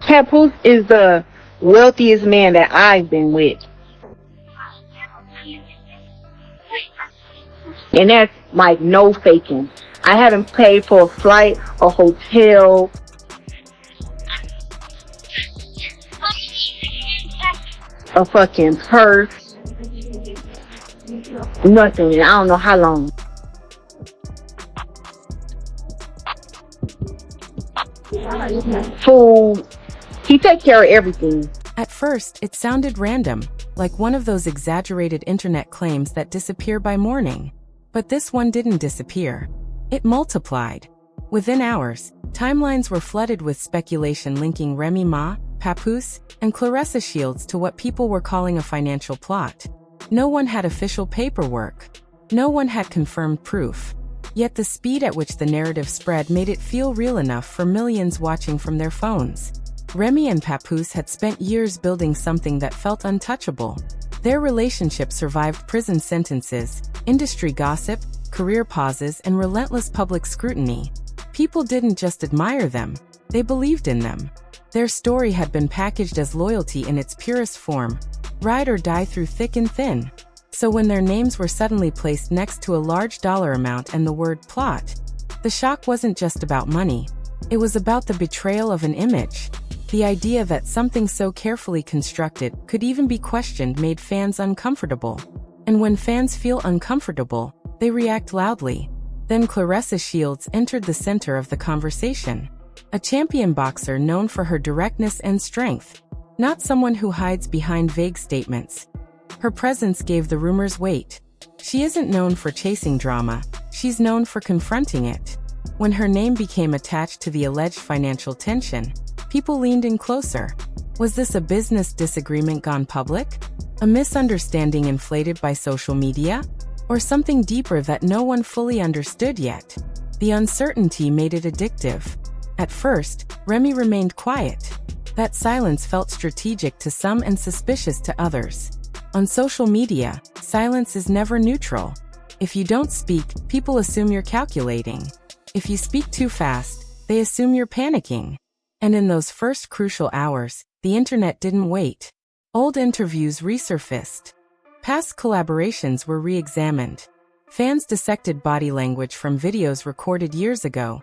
Papoose is the wealthiest man that I've been with. And that's like no faking. I haven't paid for a flight, a hotel, a fucking purse, nothing. I don't know how long. Food. He take care of everything. At first, it sounded random, like one of those exaggerated internet claims that disappear by morning. But this one didn't disappear. It multiplied. Within hours, timelines were flooded with speculation linking Remy Ma, Papoose, and Claressa Shields to what people were calling a financial plot. No one had official paperwork. No one had confirmed proof. Yet the speed at which the narrative spread made it feel real enough for millions watching from their phones. Remy and Papoose had spent years building something that felt untouchable. Their relationship survived prison sentences, industry gossip, career pauses, and relentless public scrutiny. People didn't just admire them, they believed in them. Their story had been packaged as loyalty in its purest form, ride or die through thick and thin. So when their names were suddenly placed next to a large dollar amount and the word plot, the shock wasn't just about money. It was about the betrayal of an image. The idea that something so carefully constructed could even be questioned made fans uncomfortable. And when fans feel uncomfortable, they react loudly. Then Claressa Shields entered the center of the conversation. A champion boxer known for her directness and strength, not someone who hides behind vague statements. Her presence gave the rumors weight. She isn't known for chasing drama, she's known for confronting it. When her name became attached to the alleged financial tension, people leaned in closer. Was this a business disagreement gone public? A misunderstanding inflated by social media? Or something deeper that no one fully understood yet? The uncertainty made it addictive. At first, Remy remained quiet. That silence felt strategic to some and suspicious to others. On social media, silence is never neutral. If you don't speak, people assume you're calculating. If you speak too fast, they assume you're panicking. And in those first crucial hours, the internet didn't wait. Old interviews resurfaced. Past collaborations were re-examined. Fans dissected body language from videos recorded years ago,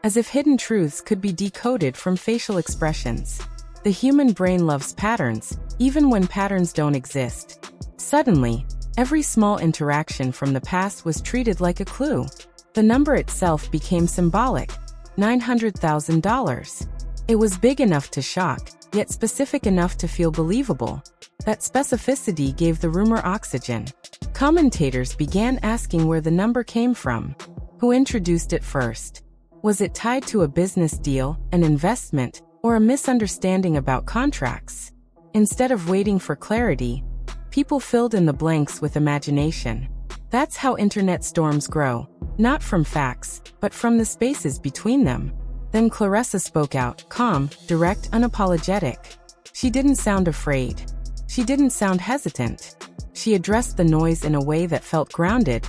as if hidden truths could be decoded from facial expressions. The human brain loves patterns, even when patterns don't exist. Suddenly, every small interaction from the past was treated like a clue. The number itself became symbolic: $900,000. It was big enough to shock, yet specific enough to feel believable. That specificity gave the rumor oxygen. Commentators began asking where the number came from. Who introduced it first? Was it tied to a business deal, an investment, or a misunderstanding about contracts? Instead of waiting for clarity, people filled in the blanks with imagination. That's how internet storms grow, not from facts, but from the spaces between them. Then Claressa spoke out, calm, direct, unapologetic. She didn't sound afraid. She didn't sound hesitant. She addressed the noise in a way that felt grounded,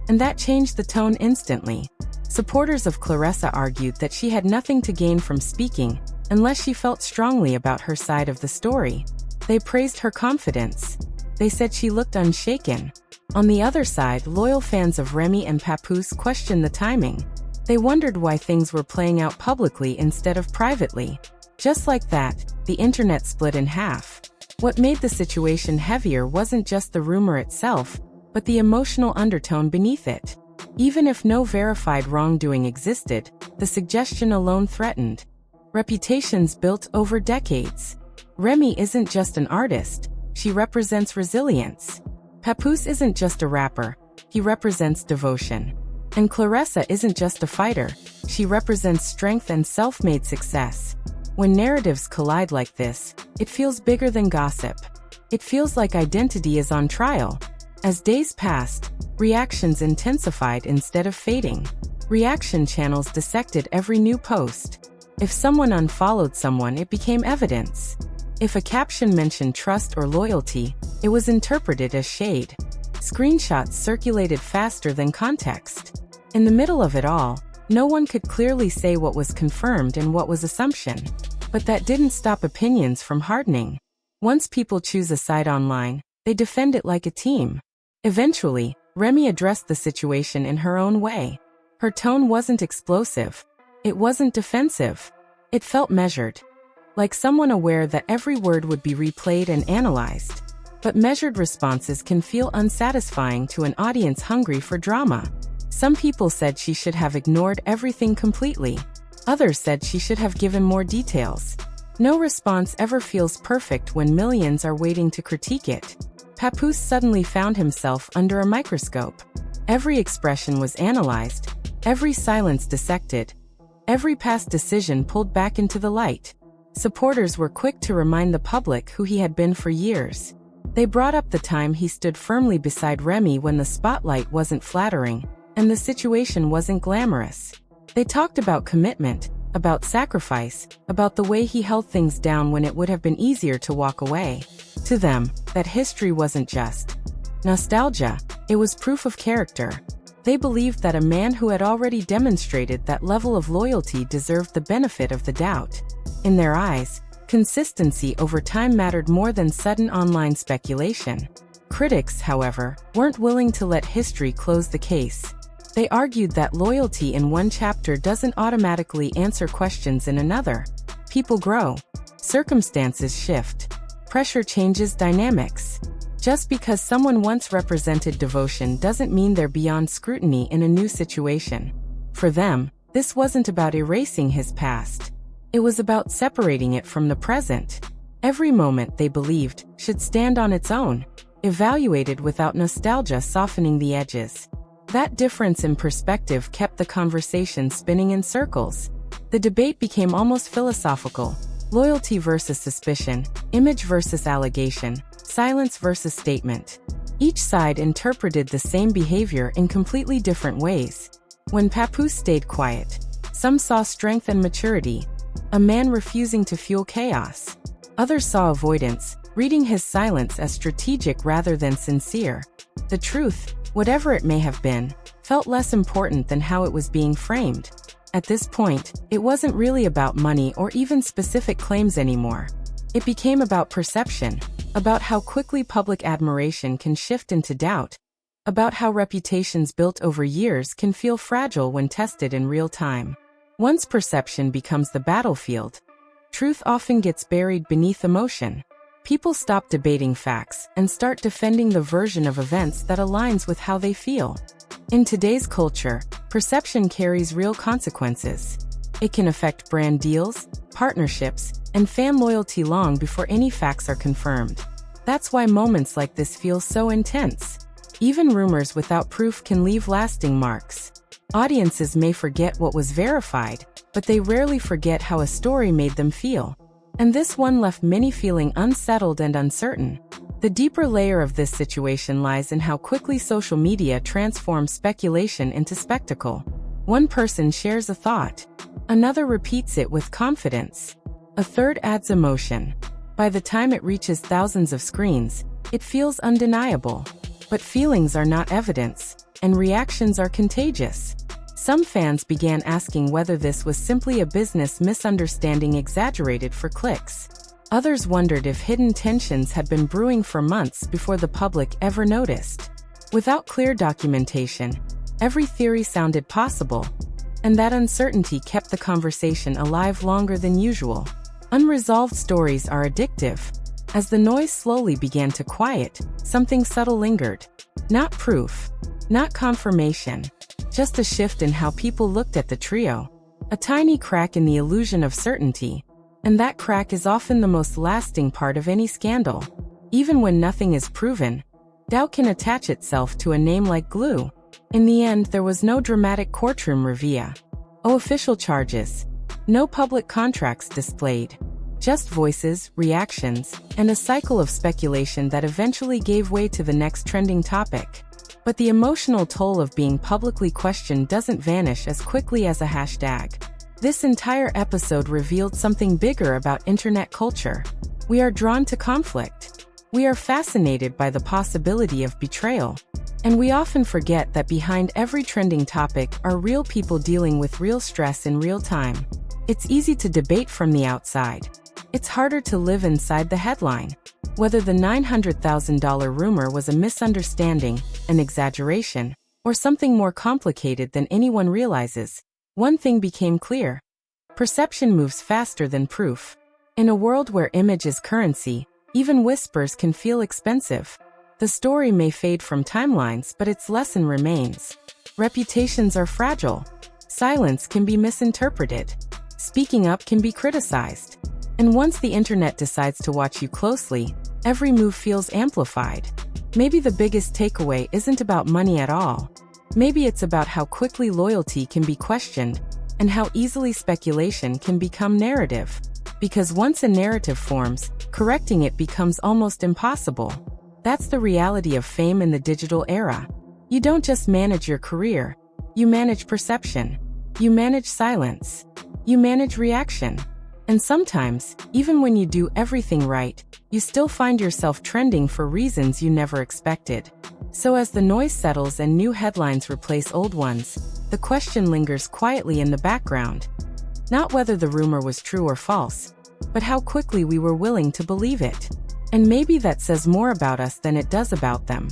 and that changed the tone instantly. Supporters of Claressa argued that she had nothing to gain from speaking unless she felt strongly about her side of the story. They praised her confidence. They said she looked unshaken. On the other side, loyal fans of Remy and Papoose questioned the timing. They wondered why things were playing out publicly instead of privately. Just like that, the internet split in half. What made the situation heavier wasn't just the rumor itself, but the emotional undertone beneath it. Even if no verified wrongdoing existed, the suggestion alone threatened reputations built over decades. Remy isn't just an artist, she represents resilience. Papoose isn't just a rapper, he represents devotion. And Claressa isn't just a fighter, she represents strength and self-made success. When narratives collide like this, it feels bigger than gossip. It feels like identity is on trial. As days passed, reactions intensified instead of fading. Reaction channels dissected every new post. If someone unfollowed someone, it became evidence. If a caption mentioned trust or loyalty, it was interpreted as shade. Screenshots circulated faster than context. In the middle of it all, no one could clearly say what was confirmed and what was assumption. But that didn't stop opinions from hardening. Once people choose a side online, they defend it like a team. Eventually, Remy addressed the situation in her own way. Her tone wasn't explosive. It wasn't defensive. It felt measured. Like someone aware that every word would be replayed and analyzed. But measured responses can feel unsatisfying to an audience hungry for drama. Some people said she should have ignored everything completely. Others said she should have given more details. No response ever feels perfect when millions are waiting to critique it. Papoose suddenly found himself under a microscope. Every expression was analyzed, every silence dissected, every past decision pulled back into the light. Supporters were quick to remind the public who he had been for years. They brought up the time he stood firmly beside Remy when the spotlight wasn't flattering, and the situation wasn't glamorous. They talked about commitment, about sacrifice, about the way he held things down when it would have been easier to walk away. To them, that history wasn't just nostalgia, it was proof of character. They believed that a man who had already demonstrated that level of loyalty deserved the benefit of the doubt. In their eyes, consistency over time mattered more than sudden online speculation. Critics, however, weren't willing to let history close the case. They argued that loyalty in one chapter doesn't automatically answer questions in another. People grow. Circumstances shift. Pressure changes dynamics. Just because someone once represented devotion doesn't mean they're beyond scrutiny in a new situation. For them, this wasn't about erasing his past. It was about separating it from the present. Every moment, they believed, should stand on its own, evaluated without nostalgia softening the edges. That difference in perspective kept the conversation spinning in circles. The debate became almost philosophical. Loyalty versus suspicion, image versus allegation, silence versus statement. Each side interpreted the same behavior in completely different ways. When Papoose stayed quiet, some saw strength and maturity, a man refusing to fuel chaos. Others saw avoidance, reading his silence as strategic rather than sincere. The truth, whatever it may have been, felt less important than how it was being framed. At this point, it wasn't really about money or even specific claims anymore. It became about perception, about how quickly public admiration can shift into doubt, about how reputations built over years can feel fragile when tested in real time. Once perception becomes the battlefield, truth often gets buried beneath emotion. People stop debating facts and start defending the version of events that aligns with how they feel. In today's culture, perception carries real consequences. It can affect brand deals, partnerships, and fan loyalty long before any facts are confirmed. That's why moments like this feel so intense. Even rumors without proof can leave lasting marks. Audiences may forget what was verified, but they rarely forget how a story made them feel. And this one left many feeling unsettled and uncertain. The deeper layer of this situation lies in how quickly social media transforms speculation into spectacle. One person shares a thought. Another repeats it with confidence. A third adds emotion. By the time it reaches thousands of screens, it feels undeniable. But feelings are not evidence, and reactions are contagious. Some fans began asking whether this was simply a business misunderstanding exaggerated for clicks. Others wondered if hidden tensions had been brewing for months before the public ever noticed. Without clear documentation, every theory sounded possible, and that uncertainty kept the conversation alive longer than usual. Unresolved stories are addictive. As the noise slowly began to quiet, something subtle lingered. Not proof, not confirmation, just a shift in how people looked at the trio. A tiny crack in the illusion of certainty. And that crack is often the most lasting part of any scandal. Even when nothing is proven, doubt can attach itself to a name like glue. In the end, there was no dramatic courtroom reveal. No official charges. No public contracts displayed. Just voices, reactions, and a cycle of speculation that eventually gave way to the next trending topic. But the emotional toll of being publicly questioned doesn't vanish as quickly as a hashtag. This entire episode revealed something bigger about internet culture. We are drawn to conflict. We are fascinated by the possibility of betrayal. And we often forget that behind every trending topic are real people dealing with real stress in real time. It's easy to debate from the outside. It's harder to live inside the headline. Whether the $900,000 rumor was a misunderstanding, an exaggeration, or something more complicated than anyone realizes, one thing became clear. Perception moves faster than proof. In a world where image is currency, even whispers can feel expensive. The story may fade from timelines, but its lesson remains. Reputations are fragile. Silence can be misinterpreted. Speaking up can be criticized. And once the internet decides to watch you closely, every move feels amplified. Maybe the biggest takeaway isn't about money at all. Maybe it's about how quickly loyalty can be questioned, and how easily speculation can become narrative. Because once a narrative forms, correcting it becomes almost impossible. That's the reality of fame in the digital era. You don't just manage your career. You manage perception. You manage silence. You manage reaction. And sometimes, even when you do everything right, you still find yourself trending for reasons you never expected. So as the noise settles and new headlines replace old ones, the question lingers quietly in the background. Not whether the rumor was true or false, but how quickly we were willing to believe it. And maybe that says more about us than it does about them.